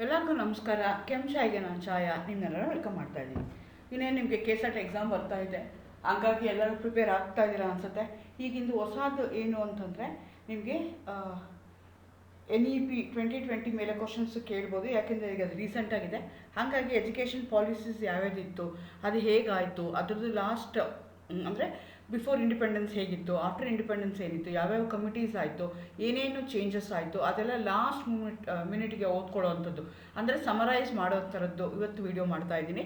ಎಲ್ಲರಿಗೂ ನಮಸ್ಕಾರ. ಚಾಯ್ಗೆ ನಾನು ಚಾಯ ನಿಮ್ಮೆಲ್ಲರೂ ವೆಲ್ಕಮ್ ಮಾಡ್ತಾ ಇದ್ದೀನಿ. ಇನ್ನೇನು ನಿಮಗೆ KSET ಎಕ್ಸಾಮ್ ಬರ್ತಾ ಇದೆ, ಹಂಗಾಗಿ ಎಲ್ಲರೂ ಪ್ರಿಪೇರ್ ಆಗ್ತಾ ಇದ್ದೀರಾ ಅನಿಸುತ್ತೆ. ಈಗಿಂದು ಹೊಸದು ಏನು ಅಂತಂದರೆ ನಿಮಗೆ NEP 2020 ಮೇಲೆ ಕ್ವಶನ್ಸ್ ಕೇಳ್ಬೋದು, ಯಾಕೆಂದರೆ ಈಗ ಅದು ರೀಸೆಂಟಾಗಿದೆ. ಹಾಗಾಗಿ ಎಜುಕೇಷನ್ ಪಾಲಿಸೀಸ್ ಯಾವ್ಯಾವುದಿತ್ತು, ಅದು ಹೇಗಾಯಿತು, ಅದರದ್ದು ಲಾಸ್ಟ್ ಅಂದರೆ ಬಿಫೋರ್ ಇಂಡಿಪೆಂಡೆನ್ಸ್ ಹೇಗಿತ್ತು, ಆಫ್ಟರ್ ಇಂಡಿಪೆಂಡೆನ್ಸ್ ಏನಿತ್ತು, ಯಾವ್ಯಾವ ಕಮಿಟೀಸ್ ಆಯಿತು, ಏನೇನು ಚೇಂಜಸ್ ಆಯಿತು, ಅದೆಲ್ಲ ಲಾಸ್ಟ್ ಮಿನಿಟ್ಗೆ ಓದ್ಕೊಳ್ಳೋ ಅಂಥದ್ದು, ಅಂದರೆ ಸಮರೈಸ್ ಮಾಡೋ ಥರದ್ದು ಇವತ್ತು ವೀಡಿಯೋ ಮಾಡ್ತಾ ಇದ್ದೀನಿ.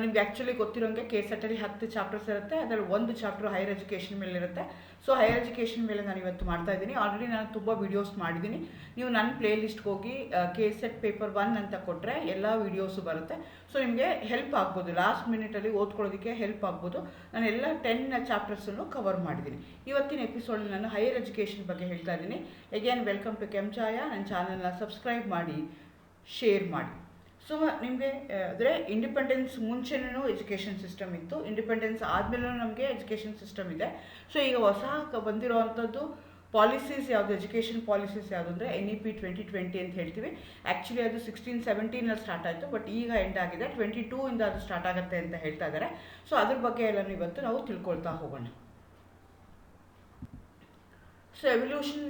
ನಿಮಗೆ ಆ್ಯಕ್ಚುಲಿ ಗೊತ್ತಿರೋಂಗೆ KSET-ಅಲ್ಲಿ 10 ಚಾಪ್ಟರ್ಸ್ ಇರುತ್ತೆ, ಅದರಲ್ಲಿ ಒಂದು ಚಾಪ್ಟರ್ ಹೈಯರ್ ಎಜುಕೇಷನ್ ಮೇಲೆ ಇರುತ್ತೆ. ಸೊ ಹೈಯರ್ ಎಜುಕೇಷನ್ ಮೇಲೆ ನಾನು ಇವತ್ತು ಮಾಡ್ತಾ ಇದ್ದೀನಿ. ಆಲ್ರೆಡಿ ನಾನು ತುಂಬ ವೀಡಿಯೋಸ್ ಮಾಡಿದ್ದೀನಿ. ನೀವು ನನ್ನ ಪ್ಲೇ ಲಿಸ್ಟ್ಗೆ ಹೋಗಿ KSET ಪೇಪರ್ 1 ಅಂತ ಕೊಟ್ಟರೆ ಎಲ್ಲ ವೀಡಿಯೋಸು ಬರುತ್ತೆ. ಸೊ ನಿಮಗೆ ಹೆಲ್ಪ್ ಆಗ್ಬೋದು, ಲಾಸ್ಟ್ ಮಿನಿಟಲ್ಲಿ ಓದ್ಕೊಳ್ಳೋದಕ್ಕೆ ಹೆಲ್ಪ್ ಆಗ್ಬೋದು. ನಾನು ಎಲ್ಲ 10 ಚಾಪ್ಟರ್ಸನ್ನು ಕವರ್ ಮಾಡಿದ್ದೀನಿ. ಇವತ್ತಿನ ಎಪಿಸೋಡಲ್ಲಿ ನಾನು ಹೈಯರ್ ಎಜುಕೇಷನ್ ಬಗ್ಗೆ ಹೇಳ್ತಾ ಇದ್ದೀನಿ. Again welcome to Chaya. ನನ್ನ ಚಾನಲ್ನ ಸಬ್ಸ್ಕ್ರೈಬ್ ಮಾಡಿ, ಶೇರ್ ಮಾಡಿ. ಸೊ ನಿಮಗೆ ಅಂದರೆ ಇಂಡಿಪೆಂಡೆನ್ಸ್ ಮುಂಚೆನೂ ಎಜುಕೇಷನ್ ಸಿಸ್ಟಮ್ ಇತ್ತು, ಇಂಡಿಪೆಂಡೆನ್ಸ್ ಆದಮೇಲೂ ನಮಗೆ ಎಜುಕೇಷನ್ ಸಿಸ್ಟಮ್ ಇದೆ. ಸೊ ಈಗ ಹೊಸ ಬಂದಿರೋ ಅಂಥದ್ದು ಪಾಲಿಸೀಸ್ ಯಾವುದು, ಎಜುಕೇಷನ್ ಪಾಲಿಸೀಸ್ ಯಾವುದು ಅಂದರೆ NEP 2020 ಅಂತ ಹೇಳ್ತೀವಿ. ಆ್ಯಕ್ಚುಲಿ ಅದು 16-17 ಸ್ಟಾರ್ಟ್ ಆಯಿತು, ಬಟ್ ಈಗ ಎಂಡ್ ಆಗಿದೆ. 22 ಅದು ಸ್ಟಾರ್ಟ್ ಆಗುತ್ತೆ ಅಂತ ಹೇಳ್ತಾ ಇದ್ದಾರೆ. ಸೊ ಅದ್ರ ಬಗ್ಗೆ ಎಲ್ಲನೂ ಇವತ್ತು ನಾವು ತಿಳ್ಕೊಳ್ತಾ ಹೋಗೋಣ. ಸೊ ಎವಲ್ಯೂಷನ್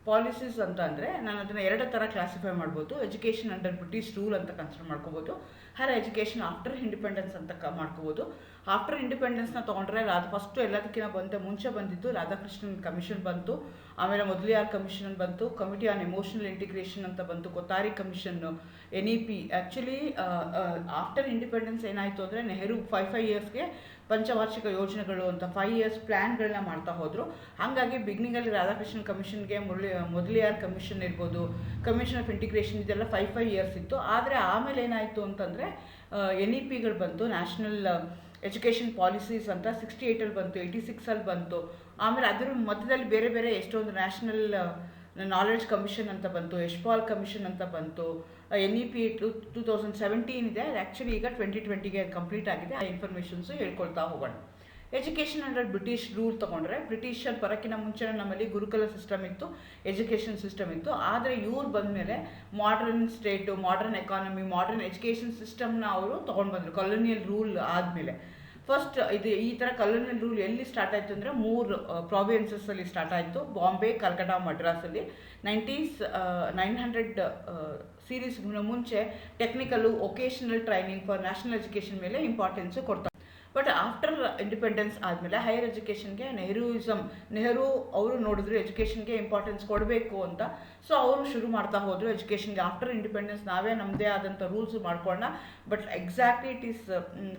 ಪಾಲಿಸೀಸ್ ಅಂತ ಅಂದರೆ ನಾನು ಅದನ್ನು 2 ಥರ ಕ್ಲಾಸಿಫೈ ಮಾಡ್ಬೋದು. ಎಜುಕೇಷನ್ ಅಂಡರ್ ಬ್ರಿಟಿಷ್ ರೂಲ್ ಅಂತ ಕನ್ಸಿಡರ್ ಮಾಡ್ಕೋಬೋದು, ಹೈಯರ್ ಎಜುಕೇಷನ್ ಆಫ್ಟರ್ ಇಂಡಿಪೆಂಡೆನ್ಸ್ ಅಂತ ಮಾಡ್ಕೋಬೋದು. ಆಫ್ಟರ್ ಇಂಡಿಪೆಂಡೆನ್ಸ್ನ ತೊಗೊಂಡ್ರೆ ಫಸ್ಟು ಎಲ್ಲದಕ್ಕಿಂತ ಮುಂಚೆ ಬಂದಿದ್ದು ರಾಧಾಕೃಷ್ಣನ್ ಕಮಿಷನ್ ಬಂತು, ಆಮೇಲೆ ಮೊದಲಿಯಾರ್ ಕಮಿಷನ್ ಬಂತು, ಕಮಿಟಿ ಆನ್ ಎಮೋಷನಲ್ ಇಂಟಿಗ್ರೇಷನ್ ಅಂತ ಬಂತು, ಕೊತಾರಿ ಕಮಿಷನ್ನು, NEP. ಆ್ಯಕ್ಚುಲಿ ಆಫ್ಟರ್ ಇಂಡಿಪೆಂಡೆನ್ಸ್ ಏನಾಯಿತು ಅಂದರೆ ನೆಹರು 5 ಇಯರ್ಸ್ಗೆ ಪಂಚವಾರ್ಷಿಕ ಯೋಜನೆಗಳು ಅಂತ 5 ಇಯರ್ಸ್ ಪ್ಲ್ಯಾನ್ಗಳನ್ನ ಮಾಡ್ತಾ ಹೋದರು. ಹಾಗಾಗಿ ಬಿಗ್ನಿಂಗಲ್ಲಿ ರಾಧಾಕೃಷ್ಣನ್ ಕಮಿಷನ್ಗೆ ಮೊದಲಿಯಾರ್ ಕಮಿಷನ್ ಇರ್ಬೋದು, ಕಮಿಷನ್ ಆಫ್ ಇಂಟಿಗ್ರೇಷನ್, ಇದೆಲ್ಲ 5 ಇಯರ್ಸ್ ಇತ್ತು. ಆದರೆ ಆಮೇಲೆ ಏನಾಯಿತು ಅಂತಂದರೆ NEPಗಳು ಬಂತು, ನ್ಯಾಷನಲ್ ಎಜುಕೇಷನ್ ಪಾಲಿಸೀಸ್ ಅಂತ 68ಅಲ್ಲಿ ಬಂತು, 86ಅಲ್ಲಿ ಬಂತು. ಆಮೇಲೆ ಅದರ ಮಧ್ಯದಲ್ಲಿ ಬೇರೆ ಬೇರೆ ಎಷ್ಟೊಂದು ನ್ಯಾಷನಲ್ ನಾಲೆಡ್ಜ್ ಕಮಿಷನ್ ಅಂತ ಬಂತು, ಯಶ್ಪಾಲ್ ಕಮಿಷನ್ ಅಂತ ಬಂತು. NEP 2017 ಇದೆ, ಆ್ಯಕ್ಚುಲಿ ಈಗ 2020ಗೆ ಕಂಪ್ಲೀಟ್ ಆಗಿದೆ. ಆ ಇನ್ಫಾರ್ಮೇಷನ್ಸು ಹೇಳ್ಕೊಳ್ತಾ ಹೋಗೋಣ. ಎಜುಕೇಷನ್ ಅಂಡರ್ ಬ್ರಿಟಿಷ್ ರೂಲ್ ತೊಗೊಂಡ್ರೆ, ಬ್ರಿಟಿಷರ್ ಬರೋಕ್ಕಿಂತ ಮುಂಚೆ ನಮ್ಮಲ್ಲಿ ಗುರುಕುಲ ಸಿಸ್ಟಮ್ ಇತ್ತು, ಎಜುಕೇಷನ್ ಸಿಸ್ಟಮ್ ಇತ್ತು. ಆದರೆ ಇವ್ರು ಬಂದಮೇಲೆ modern state, modern economy, modern education ಸಿಸ್ಟಮ್ನ ಅವರು ತೊಗೊಂಡು ಬಂದರು ಕಲೋನಿಯಲ್ ರೂಲ್ ಆದಮೇಲೆ. ಫಸ್ಟ್ ಈ ಥರ ಕಲೋನಿಯಲ್ ರೂಲ್ ಎಲ್ಲಿ ಸ್ಟಾರ್ಟ್ ಆಯಿತು ಅಂದರೆ 3 ಪ್ರಾವಿನ್ಸಸ್ಸಲ್ಲಿ ಸ್ಟಾರ್ಟ್ ಆಯಿತು, ಬಾಂಬೆ, ಕಲ್ಕಟಾ, ಮಡ್ರಾಸಲ್ಲಿ. 900 ಸೀರೀಸ್ಗಿಂತ ಮುಂಚೆ technical, vocational training for national education ಮೇಲೆ ಇಂಪಾರ್ಟೆನ್ಸು ಕೊಡ್ತಾರೆ. ಬಟ್ ಆಫ್ಟರ್ ಇಂಡಿಪೆಂಡೆನ್ಸ್ ಆದಮೇಲೆ ಹೈಯರ್ ಎಜುಕೇಷನ್ಗೆ ನೆಹರು ಅವರು ನೋಡಿದ್ರು ಎಜುಕೇಷನ್ಗೆ ಇಂಪಾರ್ಟೆನ್ಸ್ ಕೊಡಬೇಕು ಅಂತ. ಸೊ ಅವರು ಶುರು ಮಾಡ್ತಾ ಹೋದರು ಎಜುಕೇಷನ್ಗೆ. ಆಫ್ಟರ್ ಇಂಡಿಪೆಂಡೆನ್ಸ್ ನಾವೇ ನಮ್ಮದೇ ಆದಂಥ ರೂಲ್ಸ್ ಮಾಡ್ಕೊಳ್ಳೋಣ. ಬಟ್ ಎಕ್ಸಾಕ್ಟ್ಲಿ ಇಟ್ ಈಸ್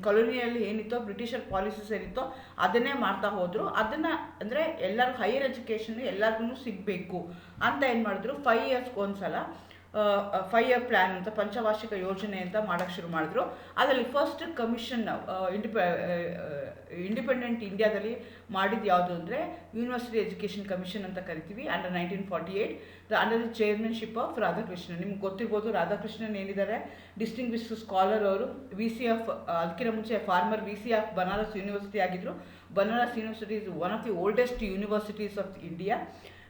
ಕಾಲೋನಿಯಲ್ಲಿ ಏನಿತ್ತೋ, ಬ್ರಿಟಿಷರ್ ಪಾಲಿಸೀಸ್ ಏನಿತ್ತೋ ಅದನ್ನೇ ಮಾಡ್ತಾ ಹೋದರು. ಅದನ್ನು ಅಂದರೆ ಎಲ್ಲರಿಗೂ ಹೈಯರ್ ಎಜುಕೇಷನ್ ಎಲ್ಲರಿಗೂ ಸಿಗಬೇಕು ಅಂತ ಏನು ಮಾಡಿದ್ರು, 5 ಇಯರ್ಸ್ಗೆ ಒಂದ್ಸಲ 5 ಇಯರ್ ಪ್ಲ್ಯಾನ್ ಅಂತ ಪಂಚವಾರ್ಷಿಕ ಯೋಜನೆ ಅಂತ ಮಾಡೋಕ್ಕೆ ಶುರು ಮಾಡಿದ್ರು. ಅದರಲ್ಲಿ ಫಸ್ಟ್ ಕಮಿಷನ್ ಇಂಡಿಪೆಂಡೆಂಟ್ ಇಂಡಿಯಾದಲ್ಲಿ ಮಾಡಿದ್ದು ಯಾವುದು ಅಂದರೆ ಯೂನಿವರ್ಸಿಟಿ ಎಜುಕೇಷನ್ ಕಮಿಷನ್ ಅಂತ ಕರಿತೀವಿ. Under 1948 under the chairmanship of Radhakrishnan. ನಿಮ್ಗೆ ಗೊತ್ತಿರ್ಬೋದು, ರಾಧಾಕೃಷ್ಣನ್ ಏನಿದ್ದಾರೆ ಡಿಸ್ಟಿಂಗ್ವಿಶ್ಡ್ ಸ್ಕಾಲರ್. ಅವರು VC ಆಫ್, ಅದಕ್ಕಿಂತ ಮುಂಚೆ former VC of Banaras university ಆಗಿದ್ದರು. Banaras university is one of the oldest universities of India.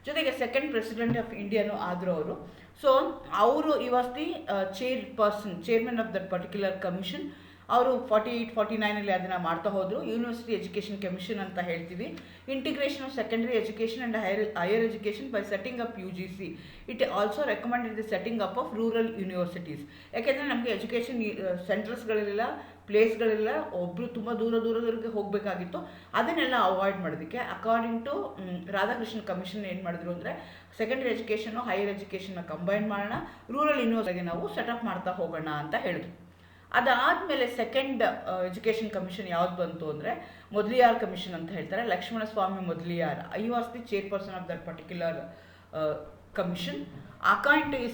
ಜೊತೆಗೆ ಸೆಕೆಂಡ್ ಪ್ರೆಸಿಡೆಂಟ್ ಆಫ್ ಇಂಡಿಯಾನು ಆದರು ಅವರು. ಸೊ ಅವರು ಈ was the chairman of that particular commission. ಅವರು 48-49 ಅದನ್ನು ಮಾಡ್ತಾ ಹೋದರು. ಯೂನಿವರ್ಸಿಟಿ ಎಜುಕೇಷನ್ ಕಮಿಷನ್ ಅಂತ ಹೇಳ್ತೀವಿ. Integration of secondary education and higher education by setting up UGC. It also recommended the setting up of rural universities. ಯಾಕೆಂದರೆ ನಮಗೆ ಎಜುಕೇಷನ್ ಸೆಂಟರ್ಸ್ಗಳಿಲ್ಲ, ಪ್ಲೇಸ್ಗಳಿಲ್ಲ, ಒಬ್ಬರು ತುಂಬ ದೂರಕ್ಕೆ ಹೋಗಬೇಕಾಗಿತ್ತು. ಅದನ್ನೆಲ್ಲ ಅವಾಯ್ಡ್ ಮಾಡೋದಕ್ಕೆ ಅಕಾರ್ಡಿಂಗ್ ಟು ರಾಧಾಕೃಷ್ಣನ್ ಕಮಿಷನ್ ಏನು ಮಾಡಿದ್ರು ಅಂದರೆ ಸೆಕೆಂಡರಿ ಎಜುಕೇಷನು ಹೈಯರ್ ಎಜುಕೇಷನ್ನ ಕಂಬೈನ್ ಮಾಡೋಣ, ರೂರಲ್ ಯೂನಿವರ್ಸಿಟಿಗೆ ನಾವು ಸೆಟಪ್ ಮಾಡ್ತಾ ಹೋಗೋಣ ಅಂತ ಹೇಳಿದ್ರು. ಅದಾದಮೇಲೆ ಸೆಕೆಂಡ್ ಎಜುಕೇಷನ್ ಕಮಿಷನ್ ಯಾವ್ದು ಬಂತು ಅಂದರೆ ಮೊದಲಿಯಾರ್ ಕಮಿಷನ್ ಅಂತ ಹೇಳ್ತಾರೆ. Lakshmana Swami Mudaliar, I was the chairperson of that particular commission. According to ಈ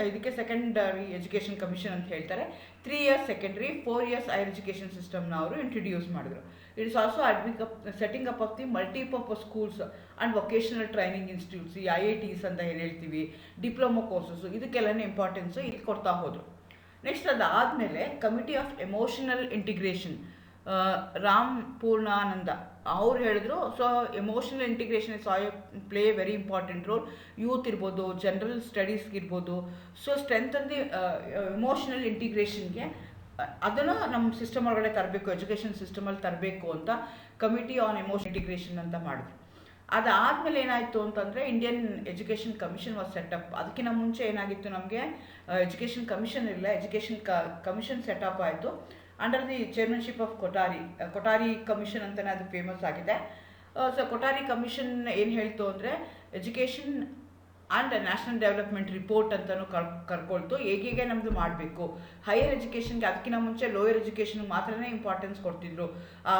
ಇದಕ್ಕೆ ಸೆಕೆಂಡರಿ ಎಜುಕೇಷನ್ ಕಮಿಷನ್ ಅಂತ ಹೇಳ್ತಾರೆ. 3 years secondary, 4 years higher education ಸಿಸ್ಟಮ್ನ ಅವರು ಇಂಟ್ರಡ್ಯೂಸ್ ಮಾಡಿದ್ರು. It is also setting up of the multipurpose schools and vocational training institutes, ಈ IITs ಅಂತ ಏನು ಹೇಳ್ತೀವಿ, ಡಿಪ್ಲೊಮಾ ಕೋರ್ಸಸ್ಸು, ಇದಕ್ಕೆಲ್ಲನೇ ಇಂಪಾರ್ಟೆನ್ಸು ಇಲ್ಲಿ ಕೊಡ್ತಾ ಹೋದರು. ನೆಕ್ಸ್ಟ್ ಅದಾದಮೇಲೆ committee of emotional integration Ram Purnananda ಅವ್ರು ಹೇಳಿದ್ರು. So emotional integration is play very important role. Youth ಇರ್ಬೋದು, ಜನರಲ್ ಸ್ಟಡೀಸ್ಗೆ ಇರ್ಬೋದು. ಸೊ ಸ್ಟ್ರೆಂತ್ ದಿ ಎಮೋಷನಲ್ ಇಂಟಿಗ್ರೇಷನ್ಗೆ ಅದನ್ನು ನಮ್ಮ ಸಿಸ್ಟಮ್ ಒಳಗಡೆ ತರಬೇಕು, ಎಜುಕೇಷನ್ ಸಿಸ್ಟಮಲ್ಲಿ ತರಬೇಕು ಅಂತ ಕಮಿಟಿ ಆನ್ ಎಮೋಷನಲ್ ಇಂಟಿಗ್ರೇಷನ್ ಅಂತ ಮಾಡಿದ್ರು. ಅದಾದಮೇಲೆ ಏನಾಯಿತು ಅಂತಂದರೆ Indian education commission was setup. ಅದಕ್ಕಿಂತ ಮುಂಚೆ ಏನಾಗಿತ್ತು, ನಮಗೆ ಎಜುಕೇಷನ್ ಕಮಿಷನ್ ಇಲ್ಲ, ಎಜುಕೇಷನ್ ಕಮಿಷನ್ ಸೆಟಪ್ ಆಯಿತು under the chairmanship of Kothari commission ಅಂತಲೇ ಅದು ಫೇಮಸ್ ಆಗಿದೆ. ಸೊ ಕೊಠಾರಿ ಕಮಿಷನ್ ಏನು ಹೇಳ್ತು ಅಂದರೆ education and national development report ಅಂತಲೂ ಕರ್ಕೊಳ್ತು, ಹೇಗೆ ನಮ್ಮದು ಮಾಡಬೇಕು. ಹೈಯರ್ ಎಜುಕೇಷನ್ಗೆ ಅದಕ್ಕಿಂತ ಮುಂಚೆ ಲೋಯರ್ ಎಜುಕೇಷನ್ಗೆ ಮಾತ್ರನೇ ಇಂಪಾರ್ಟೆನ್ಸ್ ಕೊಡ್ತಿದ್ರು,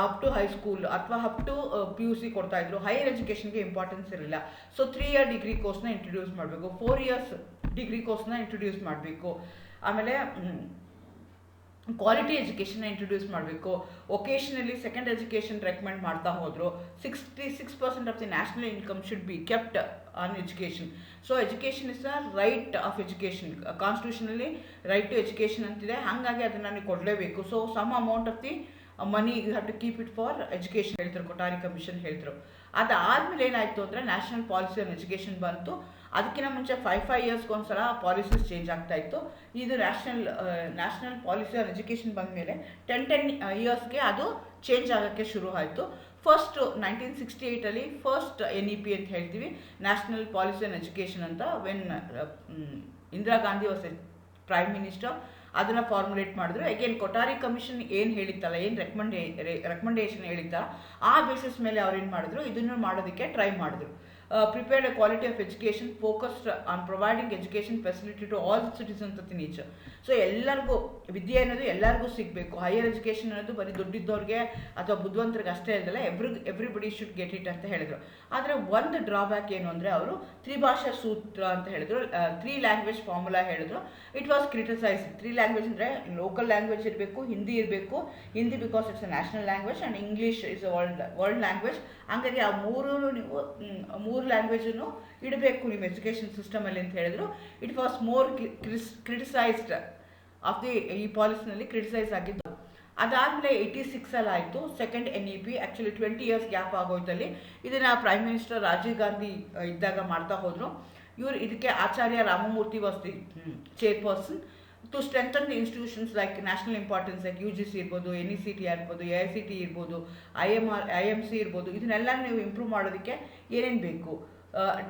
ಅಪ್ ಟು ಹೈಸ್ಕೂಲ್ ಅಥವಾ ಅಪ್ ಟು PUC ಕೊಡ್ತಾಯಿದ್ರು. ಹೈಯರ್ ಎಜುಕೇಷನ್ಗೆ ಇಂಪಾರ್ಟೆನ್ಸ್ ಇರಲಿಲ್ಲ. ಸೊ 3 ಇಯರ್ ಡಿಗ್ರಿ ಕೋರ್ಸ್ನ ಇಂಟ್ರೊಡ್ಯೂಸ್ ಮಾಡಬೇಕು, 4 ಇಯರ್ಸ್ ಡಿಗ್ರಿ ಕೋರ್ಸ್ನ ಇಂಟ್ರೊಡ್ಯೂಸ್ ಮಾಡಬೇಕು. ಆಮೇಲೆ ಕ್ವಾಲಿಟಿ ಎಜುಕೇಷನ್ನ ಇಂಟ್ರೊಡ್ಯೂಸ್ ಮಾಡಬೇಕು. ಒಕೇಶನಲಿ ಸೆಕೆಂಡ್ ಎಜುಕೇಷನ್ ರೆಕಮೆಂಡ್ ಮಾಡ್ತಾ ಹೋದರು. 66% of the national income should be kept on education. So education is a right of education, ಕಾನ್ಸ್ಟಿಟ್ಯೂಷನಲ್ಲಿ ರೈಟ್ ಟು ಎಜುಕೇಷನ್ ಅಂತಿದೆ, ಹಾಗಾಗಿ ಅದನ್ನು ನೀವು ಕೊಡಲೇಬೇಕು. So some amount of the money you have to keep it for education ಹೇಳ್ತಾರೆ, Kothari commission ಹೇಳ್ತಾರೆ. ಅದಾದಮೇಲೆ ಏನಾಯಿತು ಅಂದರೆ ನ್ಯಾಷನಲ್ ಪಾಲಿಸಿ ಆನ್ ಎಜುಕೇಷನ್ ಬಂತು. ಅದಕ್ಕಿಂತ ಮುಂಚೆ 5 ಇಯರ್ಸ್ಗೊಂದ್ಸಲ ಪಾಲಿಸೀಸ್ ಚೇಂಜ್ ಆಗ್ತಾಯಿತ್ತು. ಇದು ನ್ಯಾಷನಲ್ ಪಾಲಿಸಿ ಆನ್ ಎಜುಕೇಷನ್ ಬಂದಮೇಲೆ 10 ಇಯರ್ಸ್ಗೆ ಅದು ಚೇಂಜ್ ಆಗೋಕ್ಕೆ ಶುರು ಆಯಿತು. ಫಸ್ಟ್ 1968 ಫಸ್ಟ್ NEP ಅಂತ ಹೇಳ್ತೀವಿ, ನ್ಯಾಷನಲ್ ಪಾಲಿಸಿ ಆನ್ ಎಜುಕೇಷನ್ ಅಂತ. When Indira Gandhi was prime minister ಅದನ್ನು ಫಾರ್ಮುಲೇಟ್ ಮಾಡಿದ್ರು. ಅಗೇನ್ ಕೊಠಾರಿ ಕಮಿಷನ್ ಏನು ಹೇಳಿತ್ತಲ್ಲ, ಏನು ರೆಕಮೆಂಡೇಷನ್ ಹೇಳಿತ್ತಲ್ಲ, ಆ ಬೇಸಿಸ್ ಮೇಲೆ ಅವ್ರು ಏನು ಮಾಡಿದ್ರು, ಇದನ್ನು ಮಾಡೋದಕ್ಕೆ ಟ್ರೈ ಮಾಡಿದ್ರು. Prepared a quality of education focused on providing education facility to all citizens of the nature. So ಎಲ್ಲರಿಗೂ ವಿದ್ಯೆ ಅನ್ನೋದು ಎಲ್ಲರಿಗೂ ಸಿಗಬೇಕು. ಹೈಯರ್ ಎಜುಕೇಷನ್ ಅನ್ನೋದು ಬರೀ ದುಡ್ಡಿದ್ದವ್ರಿಗೆ ಅಥವಾ ಬುದ್ಧಿವಂತರಿಗೆ ಅಷ್ಟೇ ಇಲ್ಲದಲ್ಲ, ಎವ್ರಿಬಡಿ ಶುಡ್ ಗೆಟ್ ಇಟ್ ಅಂತ ಹೇಳಿದರು. ಆದರೆ ಒಂದು ಡ್ರಾಬ್ಯಾಕ್ ಏನು ಅಂದರೆ ಅವರು ತ್ರಿಭಾಷಾ ಸೂತ್ರ ಅಂತ ಹೇಳಿದ್ರು, 3 ಲ್ಯಾಂಗ್ವೇಜ್ ಫಾರ್ಮುಲಾ ಹೇಳಿದ್ರು. It was criticise. 3 ಲ್ಯಾಂಗ್ವೇಜ್ ಅಂದರೆ ಲೋಕಲ್ ಲ್ಯಾಂಗ್ವೇಜ್ ಇರಬೇಕು, ಹಿಂದಿ ಇರಬೇಕು, Hindi because it's a national language and English is a world language. ಹಂಗಾಗಿ ಆ ನೀವು 3 ಲ್ಯಾಂಗ್ವೇಜನ್ನು ಇಡಬೇಕು ನಿಮ್ಮ ಎಜುಕೇಷನ್ ಸಿಸ್ಟಮಲ್ಲಿ ಅಂತ ಹೇಳಿದ್ರು. It was more criticised of the, ಈ ಪಾಲಿಸಿನಲ್ಲಿ ಕ್ರಿಟಿಸೈಸ್ ಆಗಿದ್ದು. ಅದಾದಮೇಲೆ 86 ಆಯಿತು second NEP. Actually 20 years gap ಆಗೋಯ್ತಲ್ಲಿ. ಇದನ್ನು ಪ್ರೈಮ್ ಮಿನಿಸ್ಟರ್ ರಾಜೀವ್ ಗಾಂಧಿ ಇದ್ದಾಗ ಮಾಡ್ತಾ ಹೋದರು. ಇದಕ್ಕೆ Acharya Ramamurthy was the chairperson. To strengthen the institutions like national importance like UGC ಇರ್ಬೋದು, NECT ಇರ್ಬೋದು, AICT ಇರ್ಬೋದು, IMC ಇರ್ಬೋದು, ಇದನ್ನೆಲ್ಲ ನೀವು ಇಂಪ್ರೂವ್ ಮಾಡೋದಕ್ಕೆ ಏನೇನು ಬೇಕು,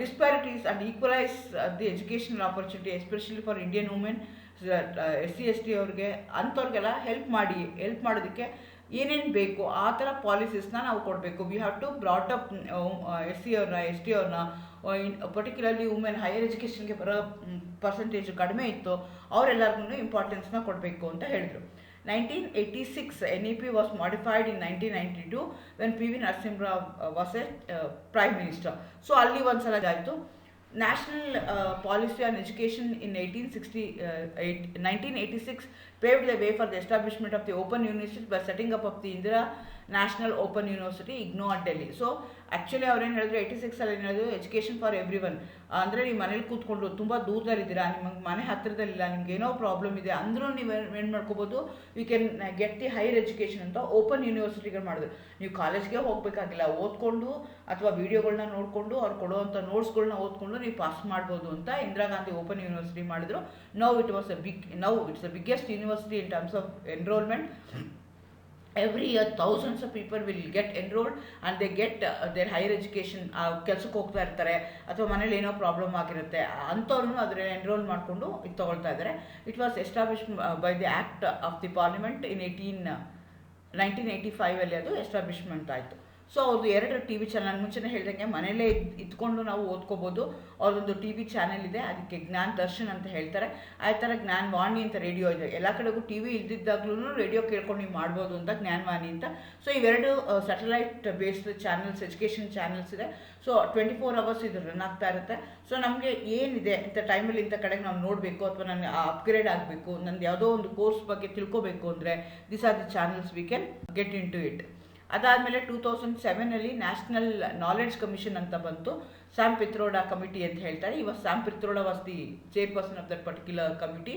disparities and equalise the educational opportunity especially for Indian women, SC ST ಅವ್ರಿಗೆ, ಅಂಥವ್ರಿಗೆಲ್ಲ ಹೆಲ್ಪ್ ಮಾಡೋದಕ್ಕೆ ಏನೇನು ಬೇಕು ಆ ಥರ ಪಾಲಿಸೀಸ್ನ ನಾವು ಕೊಡಬೇಕು. We have to brought up SC ಅವ್ರನ್ನ, ST ಅವ್ರನ್ನ, ಪರ್ಟಿಕ್ಯುಲರ್ಲಿ ವುಮೆನ್ ಹೈಯರ್ ಎಜುಕೇಷನ್ಗೆ ಬರೋ ಪರ್ಸೆಂಟೇಜ್ ಕಡಿಮೆ ಇತ್ತು ಅವರೆಲ್ಲರಿಗೂ ಇಂಪಾರ್ಟೆನ್ಸ್ನ ಕೊಡಬೇಕು ಅಂತ ಹೇಳಿದರು. 1986 NEP was modified in 1992 when PV Narasimha Rao was a prime minister. So ಅಲ್ಲಿ ಒಂದ್ಸಲ ಆಯಿತು. National policy on education in 1986 paved the way for the establishment of the Open University by setting up of the Indira National Open University, IGNOU at Delhi. So actually ಅವ್ರೇನು ಹೇಳಿದ್ರು 86 ಏನು ಹೇಳಿದ್ರು, education for every one. ಅಂದರೆ ನೀವು ಮನೇಲಿ ಕೂತ್ಕೊಂಡು ತುಂಬ ದೂರದಲ್ಲಿದ್ದೀರಾ, ನಿಮಗೆ ಮನೆ ಹತ್ತಿರದಲ್ಲಿಲ್ಲ, ನಿಮ್ಗೆ ಏನೋ ಪ್ರಾಬ್ಲಮ್ ಇದೆ ಅಂದರೂ ನೀವು ಏನು ಮಾಡ್ಕೋಬೋದು, you can get the higher education ಅಂತ ಓಪನ್ ಯೂನಿವರ್ಸಿಟಿಗಳು ಮಾಡಿದ್ರು. ನೀವು ಕಾಲೇಜ್ಗೆ ಹೋಗಬೇಕಾಗಿಲ್ಲ, ಓದ್ಕೊಂಡು ಅಥವಾ ವೀಡಿಯೋಗಳನ್ನ ನೋಡಿಕೊಂಡು ಅವ್ರು ಕೊಡುವಂಥ ನೋಟ್ಸ್ಗಳನ್ನ ಓದ್ಕೊಂಡು ನೀವು ಪಾಸ್ ಮಾಡ್ಬೋದು ಅಂತ ಇಂದಿರಾ ಗಾಂಧಿ ಓಪನ್ ಯೂನಿವರ್ಸಿಟಿ ಮಾಡಿದ್ರು. Now it's the biggest university in terms of enrolment. Every year thousands of people will get enrolled and they get their higher education. ಕೆಲಸಕ್ಕೆ ಹೋಗ್ತಾ ಇರ್ತಾರೆ ಅಥವಾ ಮನೇಲಿ ಏನೋ ಪ್ರಾಬ್ಲಮ್ ಆಗಿರುತ್ತೆ, ಅಂಥವ್ರನ್ನು ಅದರಲ್ಲಿ ಎನ್ರೋಲ್ ಮಾಡಿಕೊಂಡು ಇದು ತೊಗೊಳ್ತಾ ಇದ್ದಾರೆ. It was established by the act of the parliament in 1985 ಅದು ಎಸ್ಟಾಬ್ಲಿಷ್ಮೆಂಟ್ ಆಯಿತು. ಸೊ ಅವ್ರದ್ದು 2 TV ಚಾನಲ್, ಮುಂಚೆನೇ ಹೇಳ್ದಂಗೆ ಮನೇಲೇ ಇದ್ಕೊಂಡು ನಾವು ಓದ್ಕೋಬೋದು. ಅವ್ರದ್ದೊಂದು TV ಚಾನೆಲ್ ಇದೆ, ಅದಕ್ಕೆ ಜ್ಞಾನ್ ದರ್ಶನ್ ಅಂತ ಹೇಳ್ತಾರೆ. ಆ ಥರ ಜ್ಞಾನ್ ವಾಣಿ ಅಂತ ರೇಡಿಯೋ ಇದೆ. ಎಲ್ಲ ಕಡೆಗೂ TV ಇಲ್ದಿದ್ದಾಗ್ಲೂ ರೇಡಿಯೋ ಕೇಳ್ಕೊಂಡು ನೀವು ಮಾಡ್ಬೋದು ಅಂತ ಜ್ಞಾನವಾಣಿ ಅಂತ. ಸೊ ಇವೆರಡು satellite based channels, education channels ಇದೆ. ಸೊ 24 hours ಇದು ರನ್ ಆಗ್ತಾ ಇರುತ್ತೆ. ಸೊ ನಮಗೆ ಏನಿದೆ ಇಂಥ ಟೈಮಲ್ಲಿ ಇಂಥ ಕಡೆಗೆ ನಾವು ನೋಡಬೇಕು ಅಥವಾ ನನಗೆ ಅಪ್ಗ್ರೇಡ್ ಆಗಬೇಕು, ನಂದು ಯಾವುದೋ ಒಂದು ಕೋರ್ಸ್ ಬಗ್ಗೆ ತಿಳ್ಕೋಬೇಕು ಅಂದರೆ this are the channels we can get into it. ಅದಾದಮೇಲೆ 2007 ನ್ಯಾಷನಲ್ ನಾಲೆಡ್ಜ್ ಕಮಿಷನ್ ಅಂತ ಬಂತು. ಸ್ಯಾಮ್ ಪಿತ್ರೋಡಾ ಕಮಿಟಿ ಅಂತ ಹೇಳ್ತಾರೆ. ಇವಾಗ Sam Pitroda was the chairperson of that particular committee.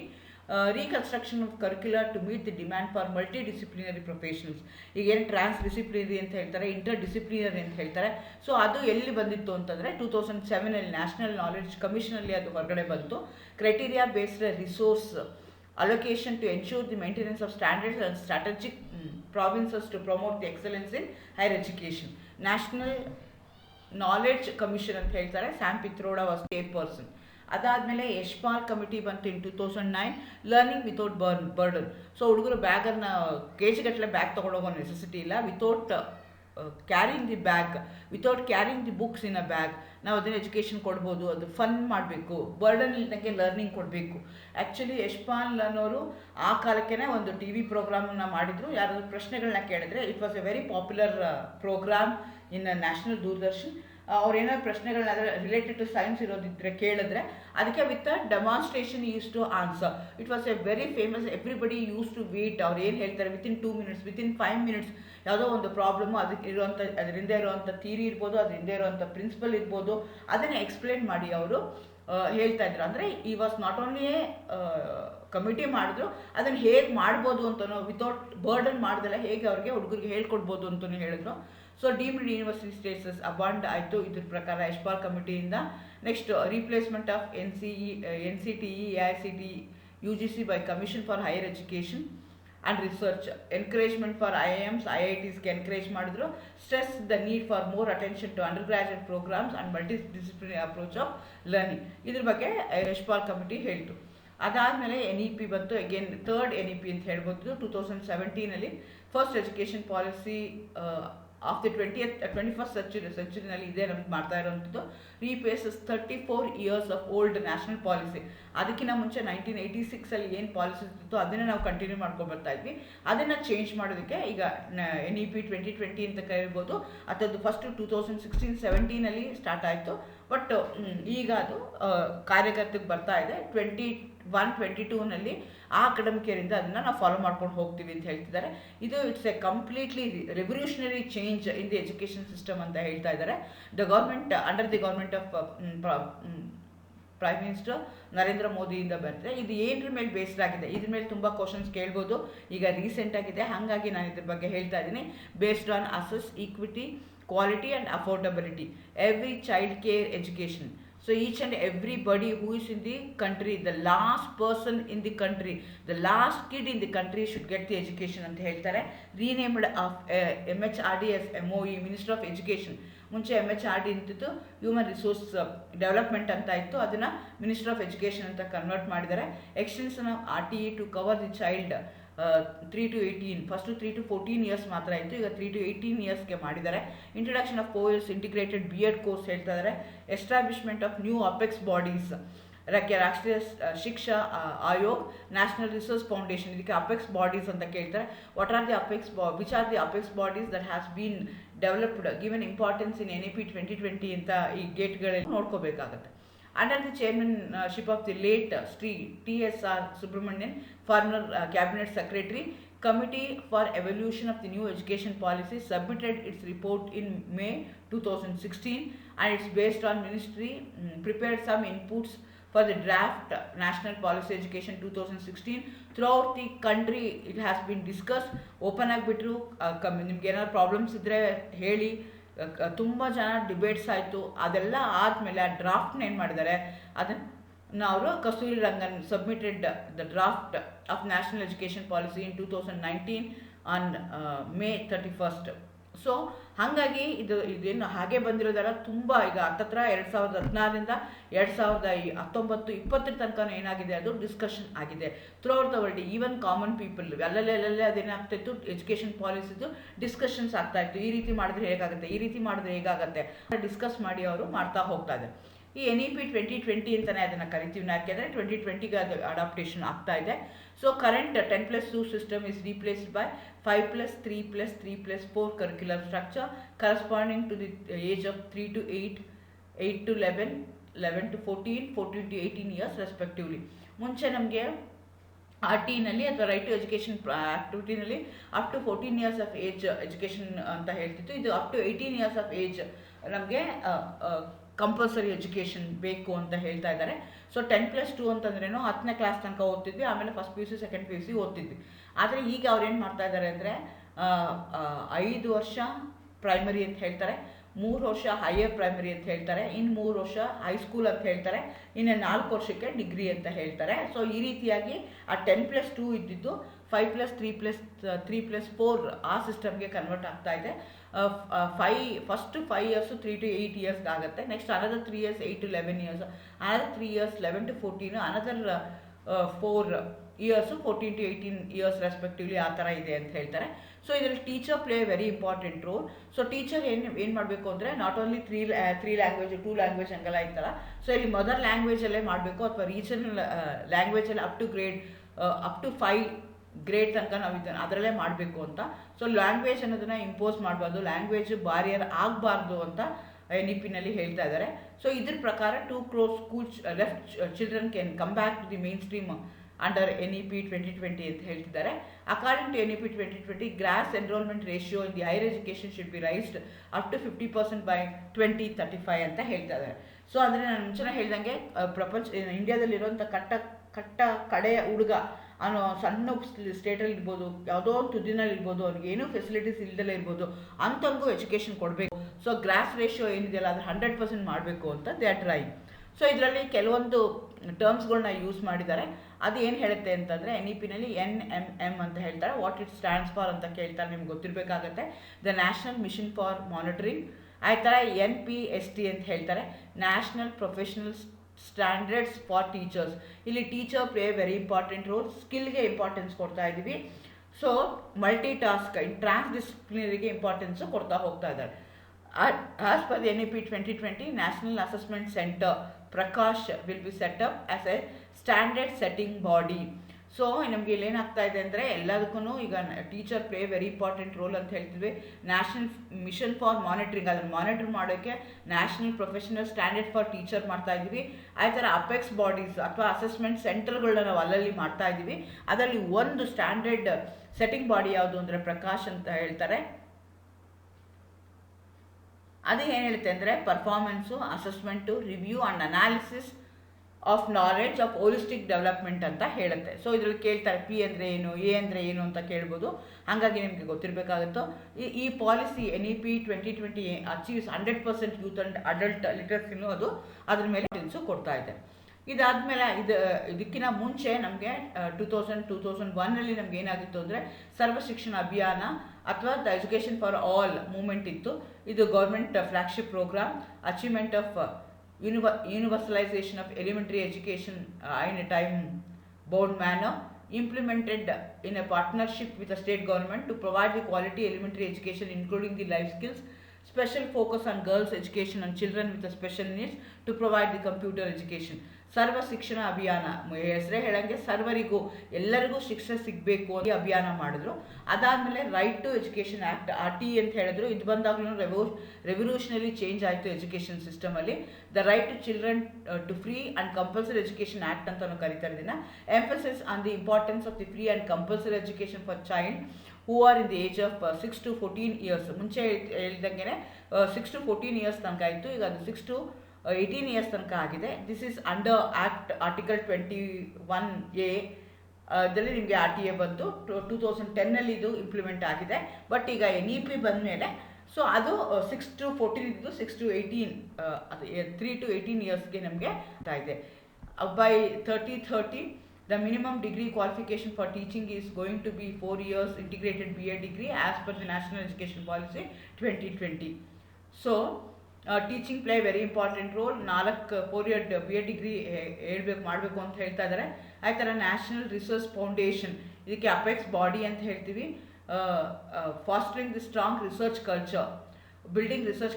Reconstruction of curricular to meet the demand for multidisciplinary professionals. ಈಗ ಏನು ಟ್ರಾನ್ಸ್ disciplinary ಅಂತ ಹೇಳ್ತಾರೆ, ಇಂಟರ್ ಡಿಸಿಪ್ಲಿನರಿ ಅಂತ ಹೇಳ್ತಾರೆ. ಸೊ ಅದು ಎಲ್ಲಿ ಬಂದಿತ್ತು ಅಂತಂದರೆ 2007 ನ್ಯಾಷನಲ್ ನಾಲೆಡ್ಜ್ ಕಮಿಷನಲ್ಲಿ ಅದು ಹೊರಗಡೆ ಬಂತು. Criteria based resource allocation to ensure the maintenance of standards and strategic provinces to promote the excellence in higher education. National Knowledge Commission ಅಂತ ಹೇಳ್ತಾರೆ, ಸ್ಯಾಮ್ ಪಿತ್ರೋಡಾ ವಾಸ್ ಚೇರ್ಪರ್ಸನ್. ಅದಾದಮೇಲೆ ಯಶ್ಪಾಲ್ ಕಮಿಟಿ ಬಂತು in 2009, learning without burden. So ಹುಡುಗರು ಬ್ಯಾಗನ್ನು ಗಟ್ಟಲೆ bag ತೊಗೊಂಡೋಗೋ necessity ಇಲ್ಲ, without carrying the bag, without carrying the books in a bag ನಾವು ಅದನ್ನು ಎಜುಕೇಷನ್ ಕೊಡ್ಬೋದು. ಅದು ಫನ್ ಮಾಡಬೇಕು, ಬರ್ಡನ್ ಇಲ್ದಂಗೆ ಲರ್ನಿಂಗ್ ಕೊಡಬೇಕು. ಆ್ಯಕ್ಚುಲಿ ಯಶ್ಪಾಲ್ ಅನ್ನೋರು ಆ ಕಾಲಕ್ಕೆ ಒಂದು ಟಿ ವಿ ಪ್ರೋಗ್ರಾಮನ್ನು ಮಾಡಿದರು. ಯಾರಾದರೂ ಪ್ರಶ್ನೆಗಳನ್ನ ಕೇಳಿದ್ರೆ, it was a very popular program in national Doordarshan. ಅವ್ರು ಏನಾದ್ರು ಪ್ರಶ್ನೆಗಳನ್ನ ರಿಲೇಟೆಡ್ ಟು ಸೈನ್ಸ್ ಇರೋದಿದ್ರೆ ಕೇಳಿದ್ರೆ ಅದಕ್ಕೆ with a demonstration use to answer. It was a very famous. Everybody use to wait. ಅವ್ರು ಏನು ಹೇಳ್ತಾರೆ ವಿತಿನ್ 2 minutes, ವಿತಿನ್ 5 minutes ಯಾವುದೋ ಒಂದು ಪ್ರಾಬ್ಲಮ್ಮು, ಅದಕ್ಕೆ ಇರುವಂಥ ಅದರಿಂದ ಇರುವಂಥ ಥಿಯರಿ ಇರ್ಬೋದು, ಅದರಿಂದ ಇರುವಂಥ ಪ್ರಿನ್ಸಿಪಲ್ ಇರ್ಬೋದು, ಅದನ್ನು ಎಕ್ಸ್ಪ್ಲೇನ್ ಮಾಡಿ ಅವರು ಹೇಳ್ತಾ ಇದ್ರು. ಅಂದರೆ ಈ ವಾಸ್ ನಾಟ್ ಓನ್ಲಿ ಕಮಿಟಿ ಮಾಡಿದ್ರು, ಅದನ್ನು ಹೇಗೆ ಮಾಡ್ಬೋದು ಅಂತನೋ, ವಿತೌಟ್ ಬರ್ಡನ್ ಮಾಡ್ದಲ್ಲ ಹೇಗೆ ಅವ್ರಿಗೆ ಹುಡುಗರಿಗೆ ಹೇಳ್ಕೊಡ್ಬೋದು ಅಂತಲೂ ಹೇಳಿದ್ರು. So deemed university status abandon ಆಯಿತು ಇದ್ರ ಪ್ರಕಾರ ಯಶ್ಪಾಲ್ ಕಮಿಟಿಯಿಂದ. Next replacement of NCTE, AICTE, UGC by commission for higher education and research. Encouragement for IIMs, IITsಗೆ ಎನ್ಕರೇಜ್ ಮಾಡಿದ್ರು. Stress the need for more attention to undergraduate programmes and multidisciplinary approach of learning. ಇದ್ರ ಬಗ್ಗೆ Yashpal committee ಹೇಳ್ತು. ಅದಾದಮೇಲೆ NEP ಬಂತು. Again third NEP ಅಂತ ಹೇಳ್ಬೋದು. 2017 first education policy of the 21st ಸೆಂಚುರಿನಲ್ಲಿ ಇದೇ ನಮ್ಗೆ ಮಾಡ್ತಾ ಇರೋವಂಥದ್ದು. Replaces 34 years of old national policy. ಅದಕ್ಕಿಂತ ಮುಂಚೆ 1986 ಏನು ಪಾಲಿಸೀಸ್ ಇತ್ತು ಅದನ್ನು ನಾವು ಕಂಟಿನ್ಯೂ ಮಾಡ್ಕೊಂಡು ಬರ್ತಾ ಇದ್ವಿ. ಅದನ್ನು ಚೇಂಜ್ ಮಾಡೋದಕ್ಕೆ ಈಗ NEP 2020 ಅಂತ ಕರಿಬೋದು. ಅದರದ್ದು ಫಸ್ಟು 2016-17 ಸ್ಟಾರ್ಟ್ ಆಯಿತು. ಬಟ್ ಈಗ ಅದು ಕಾರ್ಯಗತಕ್ಕೆ ಬರ್ತಾ ಇದೆ. 21-22 ಆ ಅಕಾಡೆಮಿಕ್ ಇಯರಿಂದ ಅದನ್ನು ನಾವು ಫಾಲೋ ಮಾಡ್ಕೊಂಡು ಹೋಗ್ತೀವಿ ಅಂತ ಹೇಳ್ತಿದ್ದಾರೆ. ಇದು it's a completely revolutionary change in the education system ಅಂತ ಹೇಳ್ತಾ ಇದ್ದಾರೆ. The government under the government of prime minister Narendra ಮೋದಿಯಿಂದ ಬರುತ್ತೆ. ಇದು ಏನರ ಮೇಲೆ ಬೇಸ್ಡ್ ಆಗಿದೆ, ಇದ್ರ ಮೇಲೆ ತುಂಬ ಕ್ವಶನ್ಸ್ ಕೇಳ್ಬೋದು. ಈಗ ರೀಸೆಂಟ್ ಆಗಿದೆ, ಹಾಗಾಗಿ ನಾನು ಇದ್ರ ಬಗ್ಗೆ ಹೇಳ್ತಾ ಇದ್ದೀನಿ. Based on assess equity, quality and affordability, every child care education. So each and everybody who is in the country, the last person in the country, the last kid in the country should get the education ಅಂತ ಹೇಳ್ತಾರೆ. Renamed of MHRD as MOE, Minister of Education. ಮುಂಚೆ MHRD ಅಂತಿತ್ತು, human resource development ಅಂತ ಇತ್ತು. ಅದನ್ನು minister of education ಅಂತ convert ಮಾಡಿದ್ದಾರೆ. Extension of RTE to cover the child 3 to 18. First 3 to 14 years ಮಾತ್ರ ಇತ್ತು, ಈಗ 3 to 18 yearsಗೆ ಮಾಡಿದ್ದಾರೆ. Introduction of 4 years integrated B.Ed course ಹೇಳ್ತಾ ಇದ್ದಾರೆ. Establishment of new apex bodies, ರಾಷ್ಟ್ರೀಯ ಶಿಕ್ಷಾ ಆಯೋಗ್, ನ್ಯಾಷನಲ್ ರಿಸರ್ಚ್ ಫೌಂಡೇಶನ್. ಇದಕ್ಕೆ ಅಪೆಕ್ಸ್ ಬಾಡೀಸ್ ಅಂತ ಕೇಳ್ತಾರೆ. What are the apex which are the apex bodies that has been developed given importance in NEP 2020 ಅಂತ ಈ ಗೇಟ್ಗಳಲ್ಲಿ ನೋಡ್ಕೋಬೇಕಾಗತ್ತೆ. Under the chairmanship of the late Sri T.S.R. Subramanian, former Cabinet Secretary, Committee for Evolution of the New Education Policy submitted its report in May 2016, and it's based on ministry prepared some inputs for the draft National Policy Education 2016. Throughout the country it has been discussed. Open ಆಗಿಬಿಟ್ರು, ನಿಮ್ಗೆ ಏನಾದ್ರು problems ಇದ್ದರೆ ಹೇಳಿ. ತುಂಬ ಜನ debates ಆಯಿತು. ಅದೆಲ್ಲ ಆದಮೇಲೆ ಆ ಡ್ರಾಫ್ಟ್ನ ಏನು ಮಾಡಿದ್ದಾರೆ, ಅದನ್ನು ಅವರು Kasturirangan submitted the draft of national education policy in 2019 on May 31st. So ಹಾಗಾಗಿ ಇದೇನು ಹಾಗೆ ಬಂದಿರೋದಲ್ಲ, ತುಂಬ ಈಗ ಹತ್ತತ್ರ 2016ರಿಂದ 2019-20 ತನಕ ಏನಾಗಿದೆ ಅದು ಡಿಸ್ಕಷನ್ ಆಗಿದೆ throughout the world. Even common people ಅಲ್ಲಲ್ಲೇ ಅದೇನಾಗ್ತಾಯಿತ್ತು, ಎಜುಕೇಷನ್ ಪಾಲಿಸಿದು ಡಿಸ್ಕಷನ್ಸ್ ಆಗ್ತಾಯಿತ್ತು. ಈ ರೀತಿ ಮಾಡಿದ್ರೆ ಹೇಗಾಗುತ್ತೆ, ಈ ರೀತಿ ಮಾಡಿದ್ರೆ ಹೇಗಾಗುತ್ತೆ ಡಿಸ್ಕಸ್ ಮಾಡಿ ಅವರು ಮಾಡ್ತಾ ಹೋಗ್ತಾ ಇದೆ. ಈ NEP 2020 ಅಂತಲೇ ಅದನ್ನು ಕರಿತೀವಿ. ಯಾಕೆಂದರೆ 2020ಗೆ ಅದು ಅಡಾಪ್ಟೇಷನ್ ಆಗ್ತಾ ಇದೆ. So current 10+2 system is replaced by 5+3+3+4 curricular structure corresponding to the age of 3 to 8, 8 to 11, 11 to 14, 14 to 18 years respectively. ಮುಂಚೆ ನಮಗೆ RTನಲ್ಲಿ ಅಥವಾ ರೈಟ್ ಟು ಎಜುಕೇಷನ್ ಆ್ಯಕ್ಟಿವಿಟಿನಲ್ಲಿ up to 14 years of age education ಅಂತ ಹೇಳ್ತಿತ್ತು. ಇದು up to 18 years of age ನಮಗೆ compulsory education ಬೇಕು ಅಂತ ಹೇಳ್ತಾ ಇದ್ದಾರೆ. ಸೊ 10+2 ಅಂತಂದ್ರೇನು 10ನೇ ಕ್ಲಾಸ್ ತನಕ ಓದ್ತಿದ್ವಿ, ಆಮೇಲೆ ಫಸ್ಟ್ PUC ಸೆಕೆಂಡ್ PUC ಓದ್ತಿದ್ವಿ. ಆದರೆ ಈಗ ಅವ್ರು ಏನು ಮಾಡ್ತಾ ಇದ್ದಾರೆ ಅಂದರೆ 5 ವರ್ಷ ಪ್ರೈಮರಿ ಅಂತ ಹೇಳ್ತಾರೆ, 3 ವರ್ಷ ಹೈಯರ್ ಪ್ರೈಮರಿ ಅಂತ ಹೇಳ್ತಾರೆ, ಇನ್ನು 3 ವರ್ಷ ಹೈಸ್ಕೂಲ್ ಅಂತ ಹೇಳ್ತಾರೆ, ಇನ್ನು 4 ವರ್ಷಕ್ಕೆ ಡಿಗ್ರಿ ಅಂತ ಹೇಳ್ತಾರೆ. ಸೊ ಈ ರೀತಿಯಾಗಿ ಆ 10+2 ಇದ್ದಿದ್ದು 5+3+4 ಆ ಸಿಸ್ಟಮ್ಗೆ ಕನ್ವರ್ಟ್ ಆಗ್ತಾ ಇದೆ. ಫಸ್ಟ್ 5 ಇಯರ್ಸು 3 to 8 ಇಯರ್ಸ್ ಆಗುತ್ತೆ. Next another 3 years 8 to 11 years, another 3 years 11 to 14, another 4 years 14 to 18 years respectively ಆ ಥರ ಇದೆ ಅಂತ ಹೇಳ್ತಾರೆ. ಸೊ ಇದರಲ್ಲಿ teacher play very important roll. So teacher ಏನು ಮಾಡಬೇಕು ಅಂದರೆ ನಾಟ್ ಓನ್ಲಿ 3 ಲ್ಯಾಂಗ್ವೇಜ್ 2 ಲ್ಯಾಂಗ್ವೇಜ್ ಹಂಗೆಲ್ಲ ಇತ್ತಲ್ಲ, ಸೊ ಇಲ್ಲಿ ಮದರ್ ಲ್ಯಾಂಗ್ವೇಜಲ್ಲೇ ಮಾಡಬೇಕು ಅಥವಾ ರೀಜನಲ್ ಲ್ಯಾಂಗ್ವೇಜಲ್ಲಿ ಅಪ್ ಟು 5 ಗ್ರೇಡ್ ತನಕ ನಾವು ಅದರಲ್ಲೇ ಮಾಡಬೇಕು ಅಂತ. ಸೊ ಲ್ಯಾಂಗ್ವೇಜ್ ಅನ್ನೋದನ್ನು ಇಂಪೋಸ್ ಮಾಡಬಾರ್ದು, ಲ್ಯಾಂಗ್ವೇಜ್ ಬಾರಿಯರ್ ಆಗಬಾರ್ದು ಅಂತ NEP-ನಲ್ಲಿ ಹೇಳ್ತಾ ಇದ್ದಾರೆ. ಸೊ ಇದ್ರ ಪ್ರಕಾರ 2 crore school left children can come back to the mainstream under NEP 2020 ಅಂತ ಹೇಳ್ತಿದ್ದಾರೆ. According to NEP 2020, gross enrolment ratio in the higher education should be raised up to 50% by 2035 ಅಂತ ಹೇಳ್ತಾ ಇದ್ದಾರೆ. ಸೊ ಅಂದರೆ ನಾನು ಮುಂಚೆನೇ ಹೇಳ್ದಂಗೆ ಇಂಡಿಯಾದಲ್ಲಿರುವಂಥ ಕಡೆಯ ಹುಡುಗ ಅವನು ಸಣ್ಣ ಸ್ಟೇಟಲ್ಲಿ ಇರ್ಬೋದು, ಯಾವುದೋ ಒಂದು ತುದಿನಲ್ಲಿ ಇರ್ಬೋದು, ಅವ್ರಿಗೆ ಏನೂ ಫೆಸಿಲಿಟೀಸ್ ಇಲ್ದಲೇ ಇರ್ಬೋದು, ಅಂಥವ್ರಿಗೂ ಎಜುಕೇಷನ್ ಕೊಡಬೇಕು. ಸೊ ಗ್ರಾಸ್ ರೇಷಿಯೋ ಏನಿದೆಯಲ್ಲ ಅದು 100% ಮಾಡಬೇಕು ಅಂತ ದೇ ಆರ್ ಟ್ರೈಯಿಂಗ್. ಸೊ ಇದರಲ್ಲಿ ಕೆಲವೊಂದು ಟರ್ಮ್ಸ್ಗಳನ್ನ ಯೂಸ್ ಮಾಡಿದ್ದಾರೆ. ಅದು ಏನು ಹೇಳುತ್ತೆ ಅಂತಂದರೆ NEP-ನಲ್ಲಿ NMM ಅಂತ ಹೇಳ್ತಾರೆ, ವಾಟ್ ಇಟ್ ಸ್ಟ್ಯಾಂಡ್ಸ್ ಫಾರ್ ಅಂತ ಕೇಳ್ತಾರೆ, ನಿಮ್ಗೆ ಗೊತ್ತಿರಬೇಕಾಗತ್ತೆ. The national mission for monitoring. ಆ ಥರ NPST ಅಂತ ಹೇಳ್ತಾರೆ, national professional standards for teachers. ಇಲ್ಲಿ teacher play very important role, ಸ್ಕಿಲ್ಗೆ ಇಂಪಾರ್ಟೆನ್ಸ್ ಕೊಡ್ತಾ ಇದ್ದೀವಿ. ಸೊ ಮಲ್ಟಿ ಟಾಸ್ಕ್ ಟ್ರಾನ್ಸ್ ಡಿಸಿಪ್ಲಿನರಿಗೆ ಇಂಪಾರ್ಟೆನ್ಸು ಕೊಡ್ತಾ ಹೋಗ್ತಾ ಇದ್ದಾರೆ. As per the NEP 2020, national assessment centre Prakash will be set up as a standard setting body. So ನಮಗೆ ಇಲ್ಲಿ ಏನಾಗ್ತಾ ಇದೆ ಅಂದರೆ ಎಲ್ಲದಕ್ಕೂ ಈಗ teacher play very important roll ಅಂತ ಹೇಳ್ತೀವಿ. ನ್ಯಾಷನಲ್ ಮಿಷನ್ ಫಾರ್ ಮಾನಿಟ್ರಿಂಗ್, ಅದನ್ನು ಮಾನಿಟರ್ ಮಾಡೋಕ್ಕೆ national professional standard for teacher ಮಾಡ್ತಾ ಇದ್ದೀವಿ. ಆ ಥರ ಅಪೆಕ್ಸ್ ಬಾಡೀಸ್ ಅಥವಾ ಅಸೆಸ್ಮೆಂಟ್ ಸೆಂಟರ್ಗಳನ್ನ ನಾವು ಅಲ್ಲಲ್ಲಿ ಮಾಡ್ತಾ ಇದ್ದೀವಿ. ಅದರಲ್ಲಿ ಒಂದು ಸ್ಟ್ಯಾಂಡರ್ಡ್ ಸೆಟ್ಟಿಂಗ್ ಬಾಡಿ ಯಾವುದು ಅಂದರೆ ಪ್ರಕಾಶ್ ಅಂತ ಹೇಳ್ತಾರೆ. ಅದು ಏನು ಹೇಳುತ್ತೆ ಅಂದರೆ performance, assessment, review and analysis of knowledge of holistic development ಅಂತ ಹೇಳುತ್ತೆ. ಸೊ ಇದರಲ್ಲಿ ಕೇಳ್ತಾರೆ P ಅಂದರೆ ಏನು, A ಅಂದರೆ ಏನು ಅಂತ ಕೇಳ್ಬೋದು. ಹಾಗಾಗಿ ನಿಮಗೆ ಗೊತ್ತಿರಬೇಕಾಗುತ್ತೋ ಈ policy NEP 2020 achieves 100% youth and adult ಲಿಟ್ರಸಿನೂ ಅದು ಅದ್ರ ಮೇಲೆ ಇಂಪಾರ್ಟೆನ್ಸು ಕೊಡ್ತಾ ಇದೆ. ಇದಾದಮೇಲೆ ಇದಕ್ಕಿಂತ ಮುಂಚೆ ನಮಗೆ 2001ನಲ್ಲಿ ನಮ್ಗೆ ಏನಾಗಿತ್ತು ಅಂದರೆ ಸರ್ವ ಶಿಕ್ಷಣ ಅಭಿಯಾನ ಅಥವಾ the education for all movement ಇತ್ತು. ಇದು government flagship program, achievement of universalization of elementary education in a time-bound manner, implemented in a partnership with the state government to provide the quality elementary education including the life skills, special focus on girls education and children with the special needs to provide the computer education. ಸರ್ವ ಶಿಕ್ಷಣ ಅಭಿಯಾನ ಹೆಸರೇ ಹೇಳಂಗೆ ಸರ್ವರಿಗೂ ಎಲ್ಲರಿಗೂ ಶಿಕ್ಷಣ ಸಿಗಬೇಕು ಅಂತ ಅಭಿಯಾನ ಮಾಡಿದ್ರು. ಅದಾದಮೇಲೆ right to education act RT ಅಂತ ಹೇಳಿದ್ರು. ಇದು ಬಂದಾಗಲೂ ರೆವಲ್ಯೂಷನರಿ ಚೇಂಜ್ ಆಯಿತು ಎಜುಕೇಷನ್ ಸಿಸ್ಟಮಲ್ಲಿ. The right to children to free and compulsory education act ಅಂತಲೂ ಕರೀತಾರೆ ಇದನ್ನು. Emphasis on the importance of the free and compulsory education for child who are in the age of 6 to 14 years. ಮುಂಚೆ ಹೇಳಿದಂಗೆ 6 to 14 years ತನಕ ಇತ್ತು, ಈಗ ಅದು 6 to 18 years ತನಕ ಆಗಿದೆ. This is under act article 21A. ಇದರಲ್ಲಿ ನಿಮಗೆ RTA ಬಂದು 2010ನಲ್ಲಿ ಇದು ಇಂಪ್ಲಿಮೆಂಟ್ ಆಗಿದೆ. ಬಟ್ ಈಗ NEP ಬಂದ ಮೇಲೆ ಸೊ ಅದು 6 to 14 ಇದ್ದು 6 to 18 3 to 18 ಇಯರ್ಸ್ಗೆ ನಮಗೆ ಇದೆ. By 2030 the minimum degree qualification for teaching is going to be 4 years integrated BA degree as per the National Education Policy 2020. So teaching play very important role. 4 year BA degree ಮಾಡಬೇಕು ಅಂತ ಹೇಳ್ತಾ ಇದ್ದಾರೆ. ಆ ಥರ national research foundation, ಇದಕ್ಕೆ apex body ಅಂತ ಹೇಳ್ತೀವಿ. Fostering the strong research culture, building research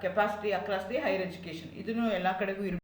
capacity across the higher education, ಇದನ್ನು ಎಲ್ಲ ಕಡೆಗೂ